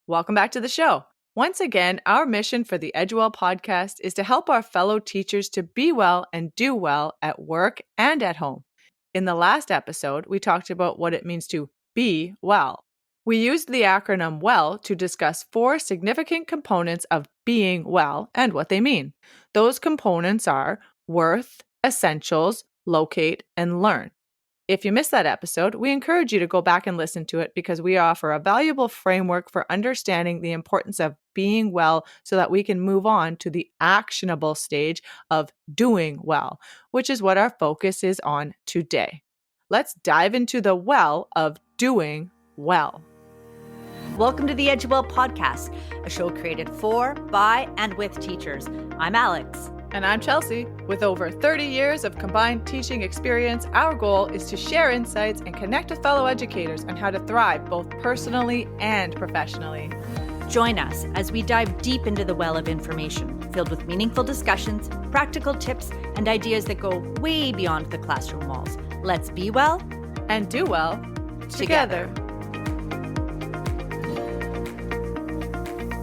Welcome back to the show. Once again, our mission for the Edgewell podcast is to help our fellow teachers to be well and do well at work and at home. In the last episode, we talked about what it means to be well. We used the acronym WELL to discuss 4 significant components of being well and what they mean. Those components are worth, essentials, locate, and learn. If you missed that episode, we encourage you to go back and listen to it because we offer a valuable framework for understanding the importance of being well so that we can move on to the actionable stage of doing well, which is what our focus is on today. Let's dive into the well of doing well. Welcome to the Edgewell podcast, a show created for, by, and with teachers. I'm Alex. And I'm Chelsea. With over 30 years of combined teaching experience, our goal is to share insights and connect with fellow educators on how to thrive both personally and professionally. Join us as we dive deep into the well of information, filled with meaningful discussions, practical tips, and ideas that go way beyond the classroom walls. Let's be well and do well together.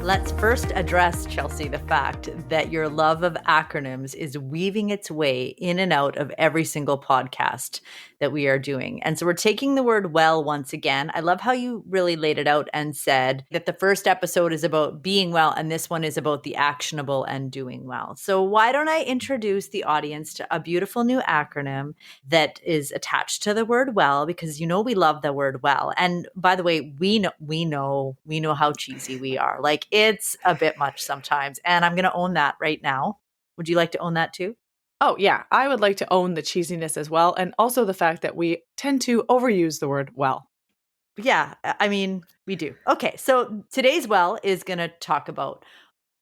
Let's first address, Chelsea, the fact that your love of acronyms is weaving its way in and out of every single podcast that we are doing. And so we're taking the word well once again. I love how you really laid it out and said that the first episode is about being well and this one is about the actionable and doing well. So why don't I introduce the audience to a beautiful new acronym that is attached to the word well, because you know we love the word well. And by the way, we know how cheesy we are. Like, it's a bit much sometimes, and I'm going to own that right now. Would you like to own that too? Oh, yeah. I would like to own the cheesiness as well, and also the fact that we tend to overuse the word well. Yeah, I mean, we do. Okay, so today's well is going to talk about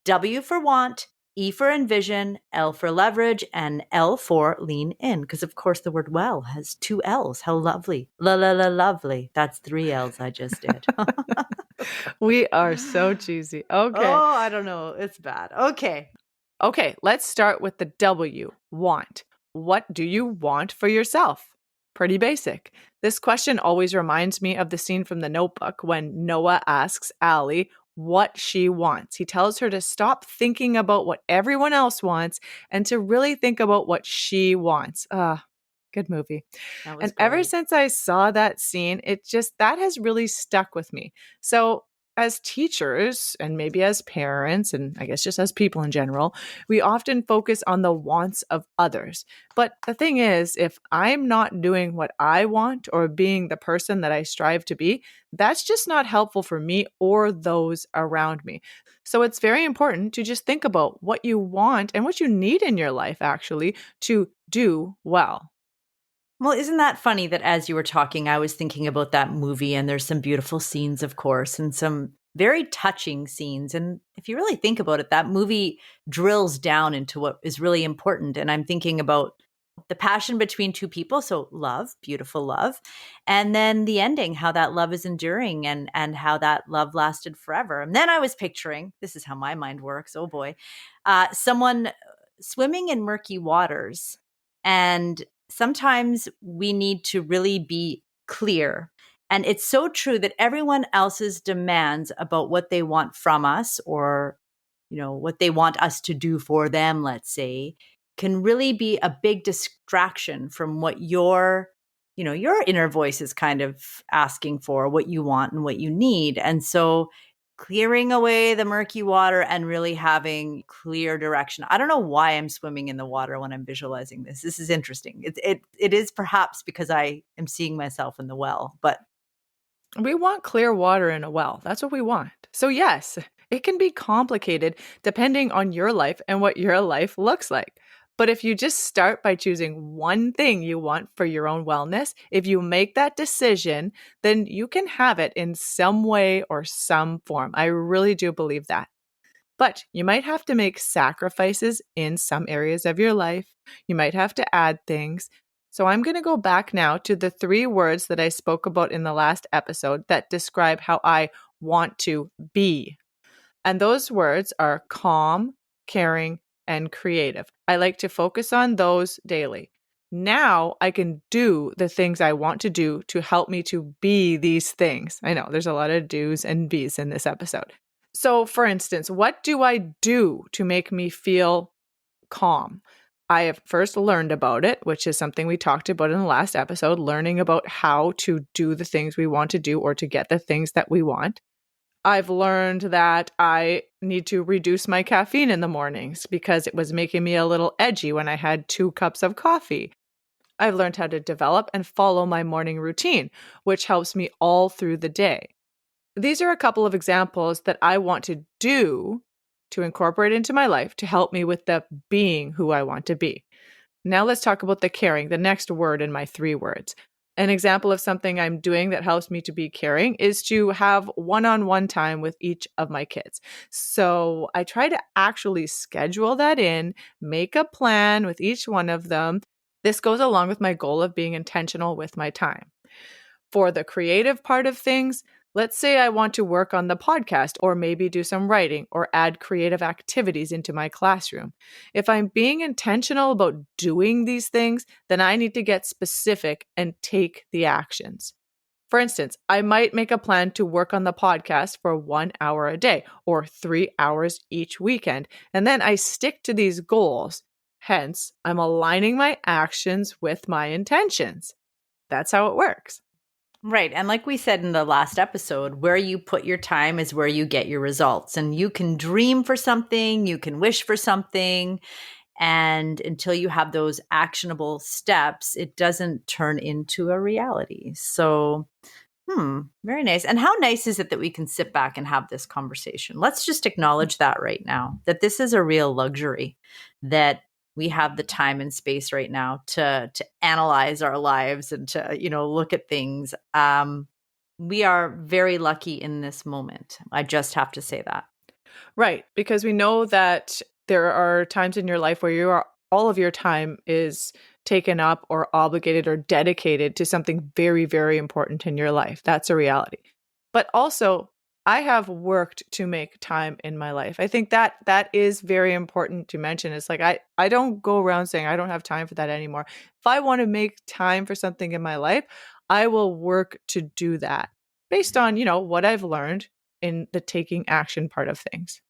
W for want, E for envision, L for leverage, and L for lean in. Because, of course, the word well has 2 L's. How lovely. Lovely. That's 3 L's I just did. We are so cheesy. Okay. Oh, I don't know. It's bad. Okay, let's start with the W, want. What do you want for yourself? Pretty basic. This question always reminds me of the scene from The Notebook when Noah asks Allie what she wants. He tells her to stop thinking about what everyone else wants and to really think about what she wants. Good movie. And great. Ever since I saw that scene, that has really stuck with me. So as teachers and maybe as parents, and I guess just as people in general, we often focus on the wants of others. But the thing is, if I'm not doing what I want or being the person that I strive to be, that's just not helpful for me or those around me. So it's very important to just think about what you want and what you need in your life, actually, to do well. Well, isn't that funny that as you were talking, I was thinking about that movie, and there's some beautiful scenes, of course, and some very touching scenes. And if you really think about it, that movie drills down into what is really important. And I'm thinking about the passion between 2 people. So love, beautiful love. And then the ending, how that love is enduring and how that love lasted forever. And then I was picturing, this is how my mind works, oh boy, someone swimming in murky waters. And sometimes we need to really be clear. And it's so true that everyone else's demands about what they want from us, or, what they want us to do for them, let's say, can really be a big distraction from what your inner voice is kind of asking for, what you want and what you need. And so clearing away the murky water and really having clear direction. I don't know why I'm swimming in the water when I'm visualizing this. This is interesting. It is perhaps because I am seeing myself in the well, but we want clear water in a well. That's what we want. So yes, it can be complicated depending on your life and what your life looks like. But if you just start by choosing one thing you want for your own wellness, if you make that decision, then you can have it in some way or some form. I really do believe that. But you might have to make sacrifices in some areas of your life. You might have to add things. So I'm going to go back now to the 3 words that I spoke about in the last episode that describe how I want to be. And those words are calm, caring, and creative. I like to focus on those daily. Now I can do the things I want to do to help me to be these things. I know there's a lot of do's and be's in this episode. So, for instance, what do I do to make me feel calm? I have first learned about it, which is something we talked about in the last episode, learning about how to do the things we want to do or to get the things that we want. I've learned that I need to reduce my caffeine in the mornings because it was making me a little edgy when I had 2 cups of coffee. I've learned how to develop and follow my morning routine, which helps me all through the day. These are a couple of examples that I want to do to incorporate into my life to help me with the being who I want to be. Now let's talk about the caring, the next word in my 3 words. An example of something I'm doing that helps me to be caring is to have one-on-one time with each of my kids. So I try to actually schedule that in, make a plan with each one of them. This goes along with my goal of being intentional with my time. For the creative part of things, let's say I want to work on the podcast or maybe do some writing or add creative activities into my classroom. If I'm being intentional about doing these things, then I need to get specific and take the actions. For instance, I might make a plan to work on the podcast for 1 hour a day or 3 hours each weekend, and then I stick to these goals. Hence, I'm aligning my actions with my intentions. That's how it works. Right. And like we said in the last episode, where you put your time is where you get your results. And you can dream for something, you can wish for something. And until you have those actionable steps, it doesn't turn into a reality. So, very nice. And how nice is it that we can sit back and have this conversation? Let's just acknowledge that right now, that this is a real luxury, that we have the time and space right now to analyze our lives and to, look at things. We are very lucky in this moment. I just have to say that. Right, because we know that there are times in your life where all of your time is taken up or obligated or dedicated to something very, very important in your life. That's a reality. But also, I have worked to make time in my life. I think that is very important to mention. It's like I don't go around saying I don't have time for that anymore. If I want to make time for something in my life, I will work to do that based on, what I've learned in the taking action part of things.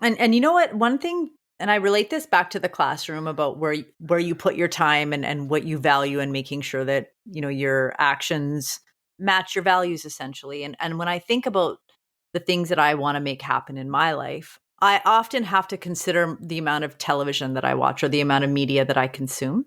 And you know what? One thing, and I relate this back to the classroom about where you put your time and what you value, and making sure that, your actions match your values essentially. And when I think about the things that I want to make happen in my life, I often have to consider the amount of television that I watch or the amount of media that I consume.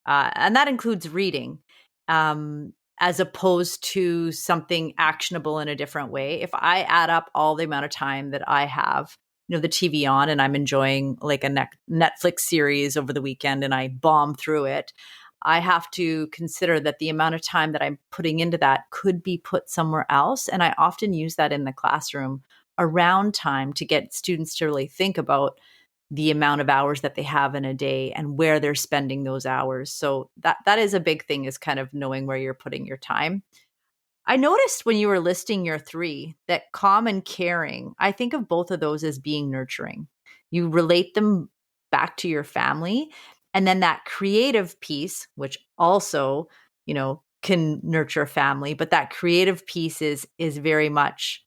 And that includes reading, as opposed to something actionable in a different way. If I add up all the amount of time that I have, the TV on, and I'm enjoying like a Netflix series over the weekend and I bomb through it, I have to consider that the amount of time that I'm putting into that could be put somewhere else. And I often use that in the classroom around time to get students to really think about the amount of hours that they have in a day and where they're spending those hours. So that is a big thing, is kind of knowing where you're putting your time. I noticed when you were listing your 3 that calm and caring, I think of both of those as being nurturing. You relate them back to your family. And then that creative piece, which also, can nurture family, but that creative piece is very much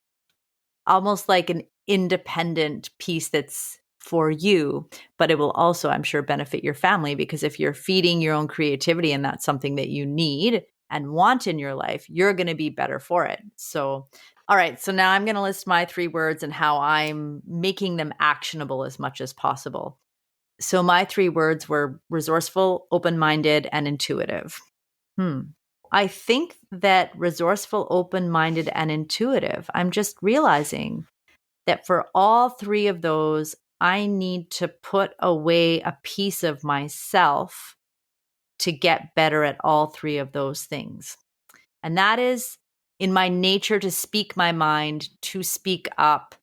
almost like an independent piece that's for you, but it will also, I'm sure, benefit your family, because if you're feeding your own creativity and that's something that you need and want in your life, you're going to be better for it. So, all right. So now I'm going to list my 3 words and how I'm making them actionable as much as possible. So my 3 words were resourceful, open-minded, and intuitive. I think that resourceful, open-minded, and intuitive, I'm just realizing that for all 3 of those, I need to put away a piece of myself to get better at all 3 of those things. And that is in my nature to speak my mind, to speak up,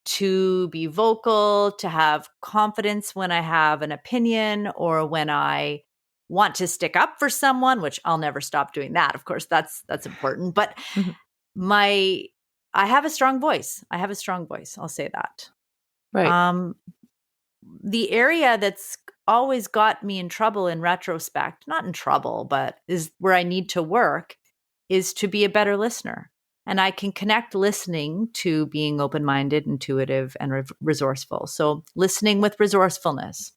to be vocal, to have confidence when I have an opinion or when I want to stick up for someone, which I'll never stop doing that. Of course, that's important. But I have a strong voice. I'll say that. Right. The area that's always got me in trouble in retrospect, not in trouble, but is where I need to work, is to be a better listener. And I can connect listening to being open minded, intuitive, and resourceful. So, listening with resourcefulness.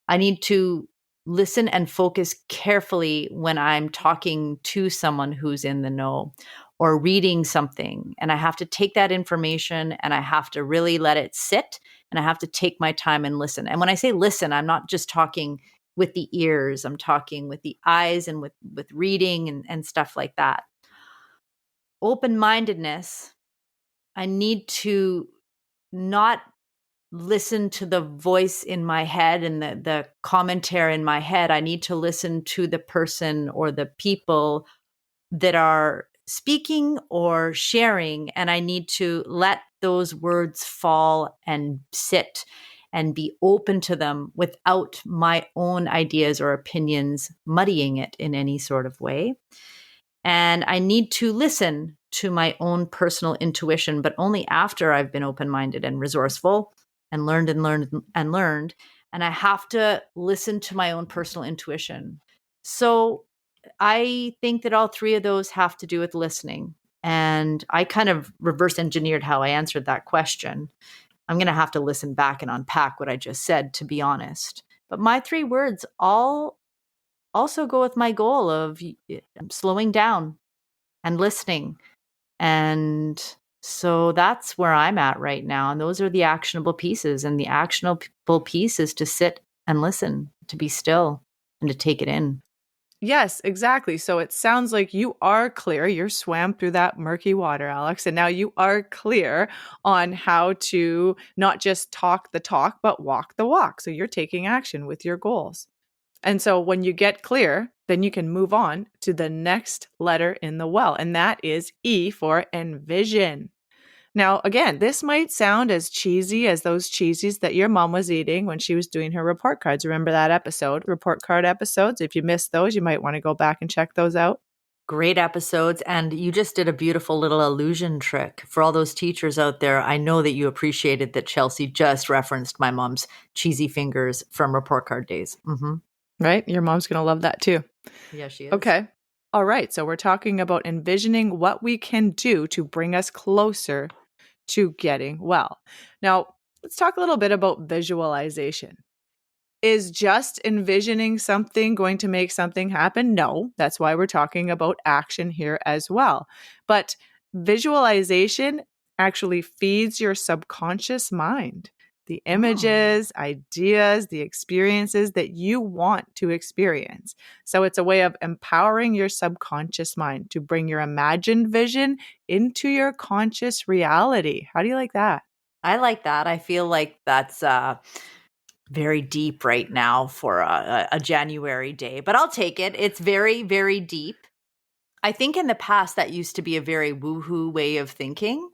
I need to listen and focus carefully when I'm talking to someone who's in the know or reading something. And I have to take that information and I have to really let it sit and I have to take my time and listen. And when I say listen, I'm not just talking with the ears, I'm talking with the eyes and with reading and stuff like that. Open mindedness, I need to not listen to the voice in my head and the commentary in my head. I need to listen to the person or the people that are speaking or sharing. And I need to let those words fall and sit and be open to them without my own ideas or opinions muddying it in any sort of way. And I need to listen to my own personal intuition, but only after I've been open minded and resourceful and learned and learned and learned. And I have to listen to my own personal intuition. So I think that all three of those have to do with listening. And I kind of reverse engineered how I answered that question. I'm going to have to listen back and unpack what I just said, to be honest. But my three words all also go with my goal of slowing down and listening. And so that's where I'm at right now. And those are the actionable pieces. And the actionable piece is to sit and listen, to be still and to take it in. Yes, exactly. So it sounds like you are clear. You swam through that murky water, Alex, and now you are clear on how to not just talk the talk, but walk the walk. So you're taking action with your goals. And so when you get clear, then you can move on to the next letter in the well, and that is E for envision. Now, again, this might sound as cheesy as those cheesies that your mom was eating when she was doing her report cards. Remember that episode, report card episodes? If you missed those, you might want to go back and check those out. Great episodes. And you just did a beautiful little illusion trick for all those teachers out there. I know that you appreciated that Chelsea just referenced my mom's cheesy fingers from report card days. Mm-hmm. Right? Your mom's going to love that too. Yeah, she is. Okay. All right. So we're talking about envisioning what we can do to bring us closer to getting well. Now, let's talk a little bit about visualization. Is just envisioning something going to make something happen? No, that's why we're talking about action here as well. But visualization actually feeds your subconscious mind the images, ideas, the experiences that you want to experience. So it's a way of empowering your subconscious mind to bring your imagined vision into your conscious reality. How do you like that? I like that. I feel like that's very deep right now for a January day, but I'll take it. It's very, very deep. I think in the past that used to be a very woohoo way of thinking.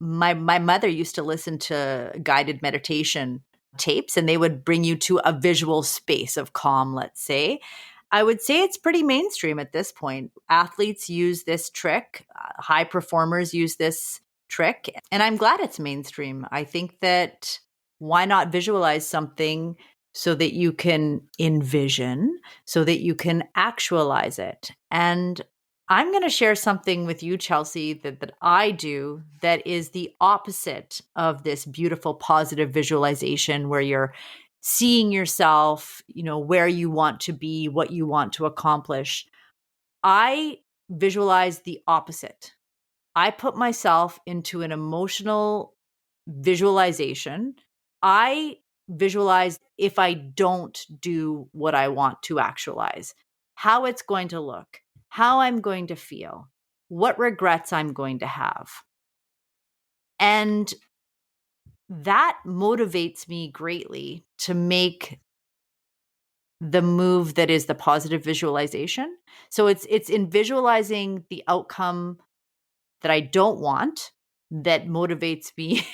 My mother used to listen to guided meditation tapes, and they would bring you to a visual space of calm, let's say. I would say it's pretty mainstream at this point. Athletes use this trick, high performers use this trick, and I'm glad it's mainstream. I think that why not visualize something so that you can envision, so that you can actualize it? And I'm going to share something with you, Chelsea, that I do that is the opposite of this beautiful positive visualization where you're seeing yourself, where you want to be, what you want to accomplish. I visualize the opposite. I put myself into an emotional visualization. I visualize if I don't do what I want to actualize, how it's going to look, how I'm going to feel, what regrets I'm going to have. And that motivates me greatly to make the move that is the positive visualization. So it's in visualizing the outcome that I don't want that motivates me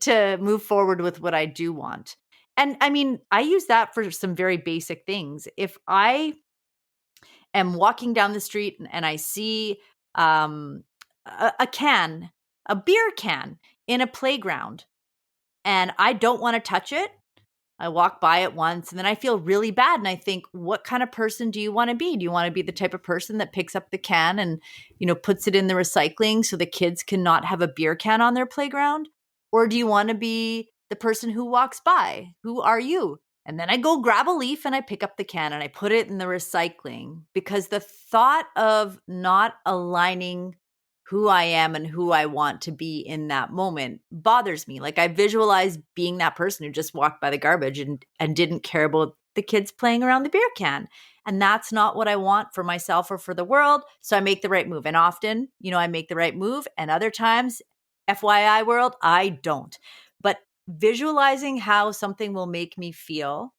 to move forward with what I do want. And I mean, I use that for some very basic things. If I am walking down the street and I see a can, a beer can in a playground, and I don't want to touch it, I walk by it once and then I feel really bad. And I think, what kind of person do you want to be? Do you want to be the type of person that picks up the can and, puts it in the recycling so the kids cannot have a beer can on their playground? Or do you want to be the person who walks by? Who are you? And then I go grab a leaf and I pick up the can and I put it in the recycling, because the thought of not aligning who I am and who I want to be in that moment bothers me. Like, I visualize being that person who just walked by the garbage and didn't care about the kids playing around the beer can. And that's not what I want for myself or for the world. So I make the right move. And often, I make the right move. And other times, FYI world, I don't. But visualizing how something will make me feel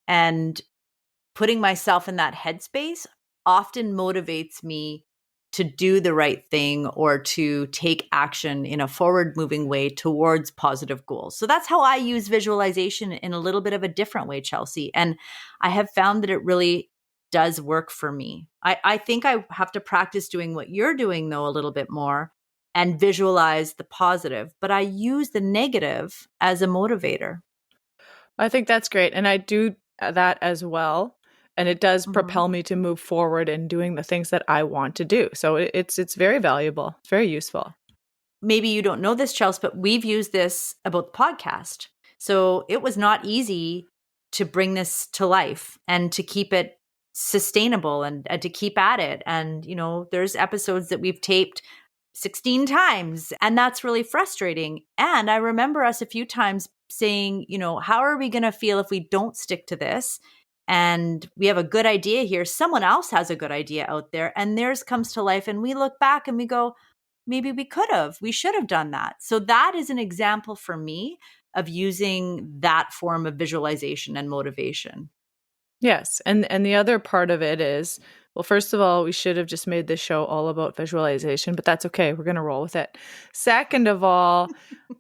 and putting myself in that headspace often motivates me to do the right thing or to take action in a forward moving way towards positive goals. So that's how I use visualization in a little bit of a different way, Chelsea. And I have found that it really does work for me. I think I have to practice doing what you're doing, though, a little bit more, and visualize the positive. But I use the negative as a motivator. I think that's great. And I do that as well. And it does propel me to move forward in doing the things that I want to do. So it's very valuable. It's very useful. Maybe you don't know this, Chelsea, but we've used this about the podcast. So it was not easy to bring this to life and to keep it sustainable and to keep at it. And, there's episodes that we've taped 16 times, and that's really frustrating. And I remember us a few times saying, how are we going to feel if we don't stick to this? And we have a good idea here. Someone else has a good idea out there, and theirs comes to life. And we look back and we go, maybe we should have done that. So that is an example for me of using that form of visualization and motivation. Yes. And the other part of it is, well, first of all, we should have just made this show all about visualization, but that's okay. We're going to roll with it. Second of all,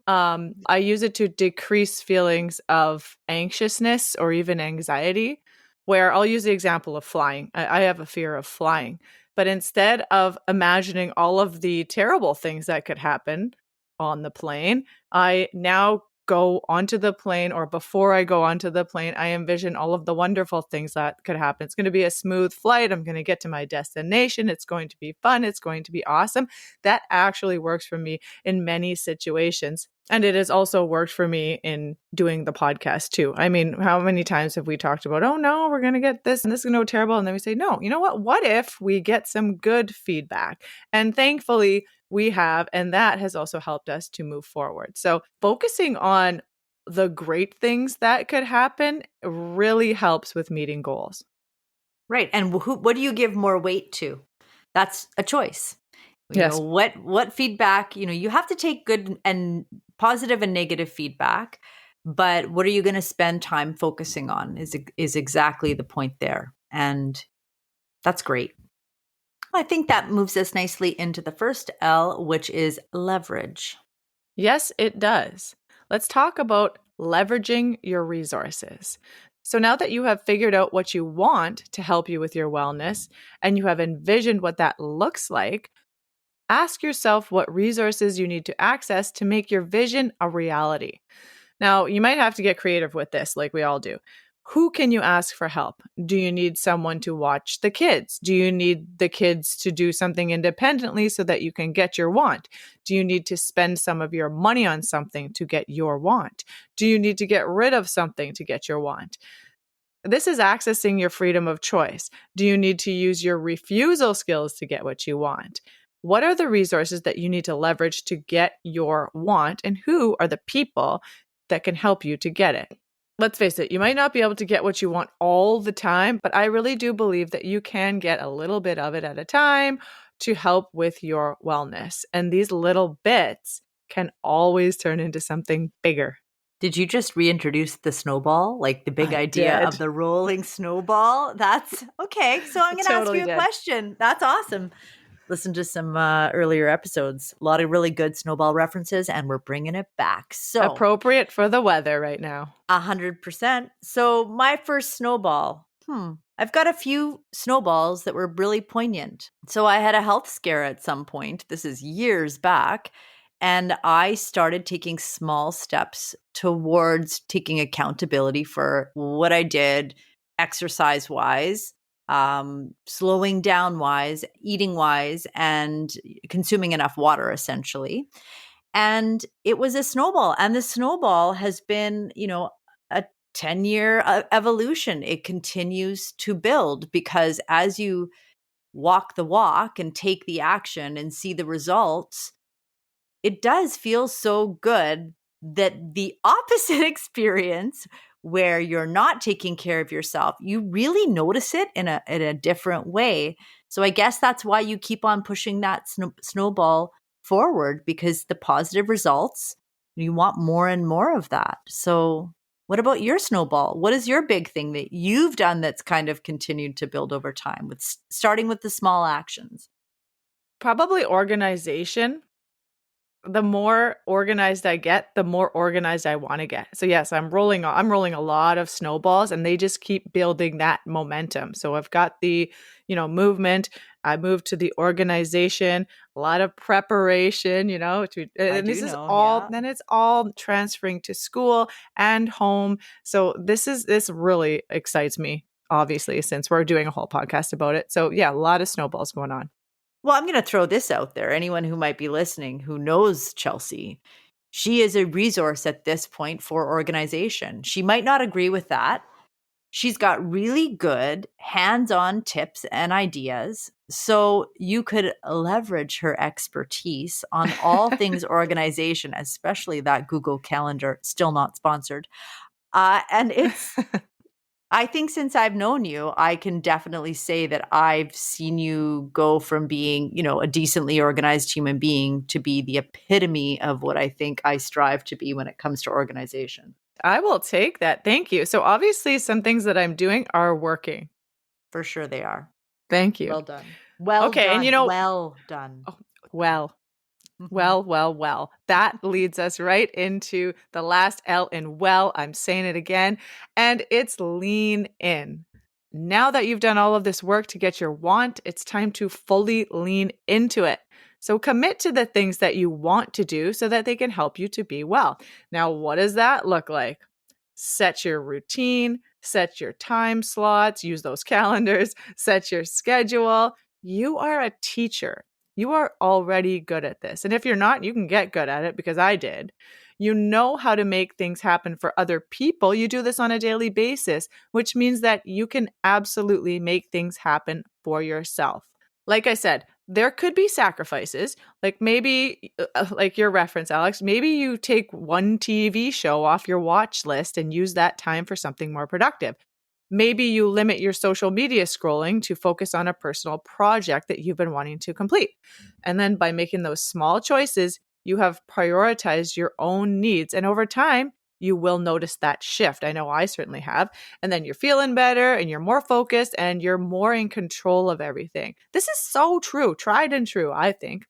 I use it to decrease feelings of anxiousness or even anxiety, where I'll use the example of flying. I have a fear of flying, but instead of imagining all of the terrible things that could happen on the plane, I now go onto the plane, or before I go onto the plane, I envision all of the wonderful things that could happen. It's going to be a smooth flight. I'm going to get to my destination. It's going to be fun. It's going to be awesome. That actually works for me in many situations. And it has also worked for me in doing the podcast too. I mean, how many times have we talked about, oh no, we're going to get this and this is going to go terrible. And then we say, no, you know what? What if we get some good feedback? And thankfully, we have, and that has also helped us to move forward. So focusing on the great things that could happen really helps with meeting goals. Right. And what do you give more weight to? That's a choice. Yes. What feedback, you have to take good and positive and negative feedback, but what are you going to spend time focusing on is exactly the point there. And that's great. I think that moves us nicely into the first L, which is leverage. Yes, it does. Let's talk about leveraging your resources. So now that you have figured out what you want to help you with your wellness and you have envisioned what that looks like, ask yourself what resources you need to access to make your vision a reality. Now, you might have to get creative with this, like we all do. Who can you ask for help? Do you need someone to watch the kids? Do you need the kids to do something independently so that you can get your want? Do you need to spend some of your money on something to get your want? Do you need to get rid of something to get your want? This is accessing your freedom of choice. Do you need to use your refusal skills to get what you want? What are the resources that you need to leverage to get your want, and who are the people that can help you to get it? Let's face it, you might not be able to get what you want all the time, but I really do believe that you can get a little bit of it at a time to help with your wellness. And these little bits can always turn into something bigger. Did you just reintroduce the snowball? Like the big idea did. of the rolling snowball? That's okay. So I'm going to ask you a question. That's awesome. Listen to some earlier episodes. A lot of really good snowball references, and we're bringing it back. So appropriate for the weather right now. 100%. So my first snowball. I've got a few snowballs that were really poignant. So I had a health scare at some point. This is years back. And I started taking small steps towards taking accountability for what I did exercise wise, slowing down wise, eating wise, and consuming enough water, essentially. And it was a snowball. And the snowball has been, a 10-year evolution. It continues to build because as you walk the walk and take the action and see the results, it does feel so good that the opposite experience where you're not taking care of yourself, you really notice it in a different way. So I guess that's why you keep on pushing that snowball forward, because the positive results, you want more and more of that. So what about your snowball? What is your big thing that you've done that's kind of continued to build over time, with starting with the small actions? Probably organization. The more organized I get, the more organized I want to get. So yes, I'm rolling a lot of snowballs, and they just keep building that momentum. So I've got the, movement, I moved to the organization, a lot of preparation, I and do know, all yeah. then it's all transferring to school and home. So this really excites me, obviously, since we're doing a whole podcast about it. So yeah, a lot of snowballs going on. Well, I'm going to throw this out there. Anyone who might be listening who knows Chelsea, she is a resource at this point for organization. She might not agree with that. She's got really good hands on tips and ideas. So you could leverage her expertise on all things organization, especially that Google Calendar, still not sponsored. And I think since I've known you, I can definitely say that I've seen you go from being, a decently organized human being to be the epitome of what I think I strive to be when it comes to organization. I will take that. Thank you. So obviously some things that I'm doing are working. For sure they are. Thank you. Well done. Well Okay, and done. Well done. oh, well, well. That leads us right into the last L in well. I'm saying it again, and it's lean in. Now that you've done all of this work to get your want, it's time to fully lean into it. So commit to the things that you want to do so that they can help you to be well. Now, what does that look like? Set your routine, set your time slots, use those calendars, set your schedule. You are a teacher. You are already good at this. And if you're not, you can get good at it, because I did. You know how to make things happen for other people. You do this on a daily basis, which means that you can absolutely make things happen for yourself. Like I said, there could be sacrifices. Like maybe, like your reference, Alex, maybe you take one TV show off your watch list and use that time for something more productive. Maybe you limit your social media scrolling to focus on a personal project that you've been wanting to complete. And then by making those small choices, you have prioritized your own needs. And over time, you will notice that shift. I know I certainly have. And then you're feeling better and you're more focused and you're more in control of everything. This is so true, tried and true, I think.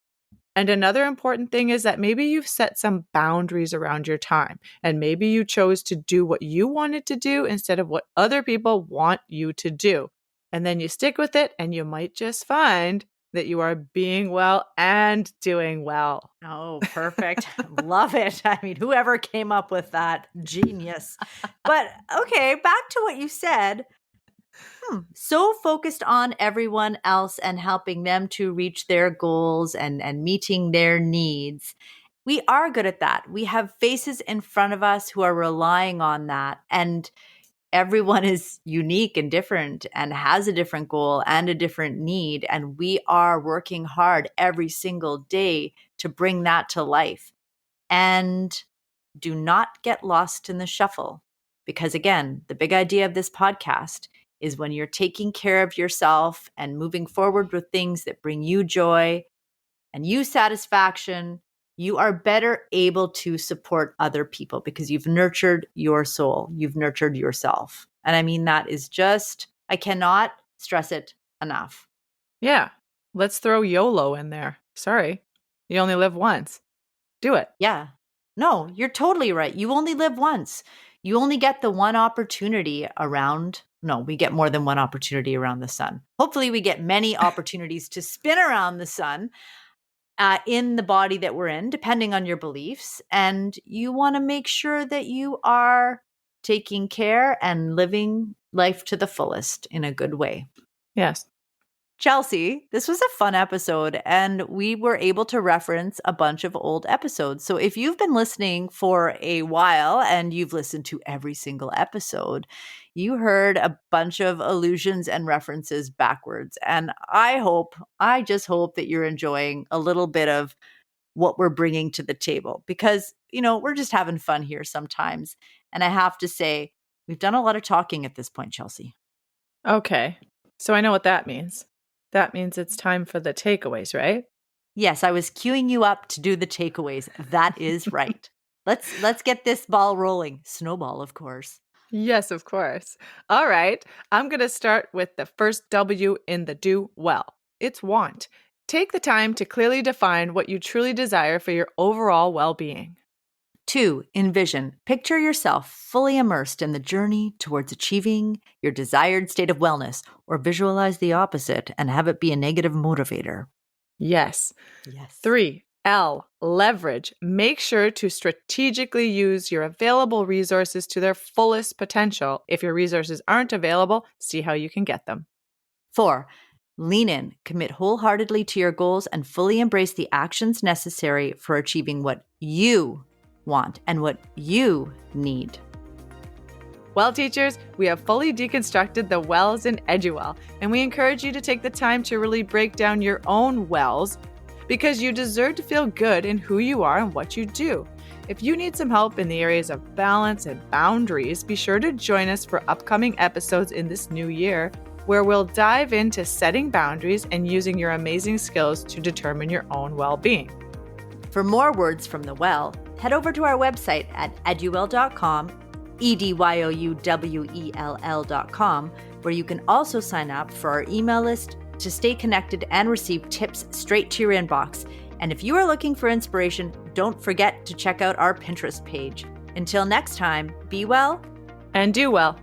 And another important thing is that maybe you've set some boundaries around your time, and maybe you chose to do what you wanted to do instead of what other people want you to do. And then you stick with it, and you might just find that you are being well and doing well. Oh, perfect. Love it. I mean, whoever came up with that, genius. But okay, back to what you said. So focused on everyone else and helping them to reach their goals and meeting their needs. We are good at that. We have faces in front of us who are relying on that. And everyone is unique and different and has a different goal and a different need. And we are working hard every single day to bring that to life. And do not get lost in the shuffle. Because again, the big idea of this podcast is when you're taking care of yourself and moving forward with things that bring you joy and you satisfaction, you are better able to support other people because you've nurtured your soul, you've nurtured yourself. And I mean, that is just, I cannot stress it enough. Yeah, let's throw YOLO in there. Sorry, you only live once. Do it. Yeah. No, you're totally right. You only live once. You only get the one opportunity around. No, we get more than one opportunity around the sun. Hopefully, we get many opportunities to spin around the sun. in the body that we're in, depending on your beliefs. And you want to make sure that you are taking care and living life to the fullest in a good way. Yes. Chelsea, this was a fun episode, and we were able to reference a bunch of old episodes. So if you've been listening for a while and you've listened to every single episode, you heard a bunch of allusions and references backwards. And I just hope that you're enjoying a little bit of what we're bringing to the table, because, we're just having fun here sometimes. And I have to say, we've done a lot of talking at this point, Chelsea. Okay. So I know what that means. That means it's time for the takeaways, right? Yes, I was queuing you up to do the takeaways. That is right. Let's get this ball rolling. Snowball, of course. Yes, of course. All right. I'm going to start with the first W in the do well. It's want. Take the time to clearly define what you truly desire for your overall well-being. 2, envision. Picture yourself fully immersed in the journey towards achieving your desired state of wellness, or visualize the opposite and have it be a negative motivator. Yes. Yes. 3, L, leverage. Make sure to strategically use your available resources to their fullest potential. If your resources aren't available, see how you can get them. 4, lean in. Commit wholeheartedly to your goals and fully embrace the actions necessary for achieving what you want and what you need. Well, teachers, we have fully deconstructed the wells in EduWell, and we encourage you to take the time to really break down your own wells, because you deserve to feel good in who you are and what you do. If you need some help in the areas of balance and boundaries, be sure to join us for upcoming episodes in this new year, where we'll dive into setting boundaries and using your amazing skills to determine your own well-being. For more words from the well, head over to our website at eduwell.com, EDYOUWELL.com, where you can also sign up for our email list to stay connected and receive tips straight to your inbox. And if you are looking for inspiration, don't forget to check out our Pinterest page. Until next time, be well and do well.